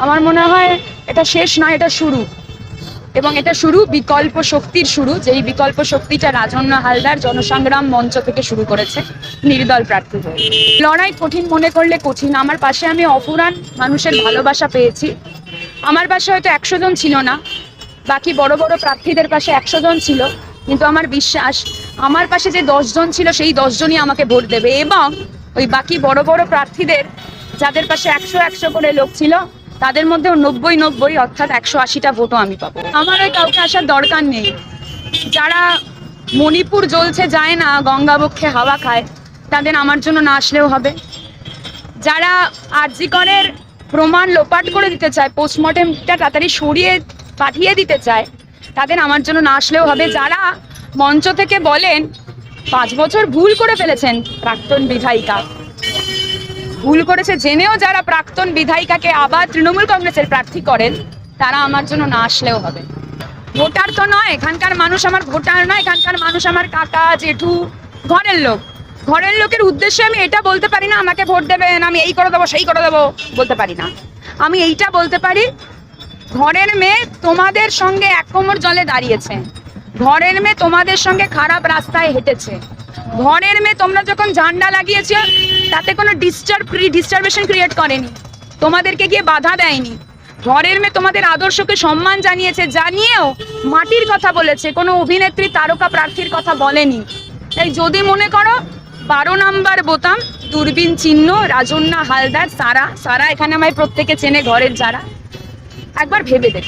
আমার মনে হয় এটা শেষ নয়, এটা শুরু। এবং এটা শুরু বিকল্প শক্তির শুরু, যেই বিকল্প শক্তিটা রাজন্য হালদার জনসংগ্রাম মঞ্চ থেকে শুরু করেছে নির্দল প্রার্থী হয়ে। লড়াই কঠিন মনে করলে কঠিন। আমার পাশে আমি অফুরান মানুষের ভালোবাসা পেয়েছি। আমার পাশে হয়তো 100 জন ছিল না, বাকি বড় বড় প্রার্থীদের পাশে 100 জন ছিল, কিন্তু আমার বিশ্বাস আমার পাশে যে 10 জন ছিল সেই 10 জনই আমাকে ভোট দেবে। এবং ওই বাকি বড় বড় প্রার্থীদের যাদের পাশে 100 করে লোক ছিল তাদের মধ্যেও 90 অর্থাৎ 180টা ভোটও আমি পাবো। আমার ওই কাউকে আসার দরকার নেই। যারা মণিপুর জ্বলছে যায় না, গঙ্গাবক্ষে হাওয়া খায়, তাদের আমার জন্য না আসলেও হবে। যারা আরজিকরের প্রমাণ লোপাট করে দিতে চায়, পোস্টমর্টেমটা তাড়াতাড়ি সরিয়ে পাঠিয়ে দিতে চায়, তাদের আমার জন্য না আসলেও হবে। যারা মঞ্চ থেকে বলেন 5 বছর ভুল করে ফেলেছেন প্রাক্তন বিধায়িকা, ভুল করেছে জেনেও যারা প্রাক্তন বিধায়িকাকে আবার তৃণমূল কংগ্রেসের প্রার্থী করেন, তারা আমার জন্য না আসলেও হবে। ভোটার তো নয়, এখানকার মানুষ আমার ভোটার নয়, এখানকার মানুষ আমার কাকা জেঠু, ঘরের লোক। ঘরের লোকের উদ্দেশ্যে আমি এটা বলতে পারি না আমাকে ভোট দেবেন, আমি এই করে দেবো সেই করে দেবো, বলতে পারি না। আমি এইটা বলতে পারি, ঘরের মেয়ে তোমাদের সঙ্গে 1 কোমর জলে দাঁড়িয়েছে, ঘরের মেয়ে তোমাদের সঙ্গে খারাপ রাস্তায় হেঁটেছে, ঘরের মেয়ে তোমরা যখন ঝান্ডা লাগিয়েছে তাতে কোনো ডিস্টারবেশন ক্রিয়েট করেনি, তোমাদেরকে গিয়ে বাধা দেয়নি। ঘরের মেয়ে তোমাদের আদর্শকে সম্মান জানিয়েছে, জানিয়েও মাটির কথা বলেছে, কোনো অভিনেত্রী তারকা প্রার্থীর কথা বলেনি। তাই যদি মনে করো 12 নম্বর বোতাম দূরবীন চিহ্ন রাজন্যা হালদার সারা, এখানে আমায় প্রত্যেকে চেনে ঘরের যারা, একবার ভেবে দেখো।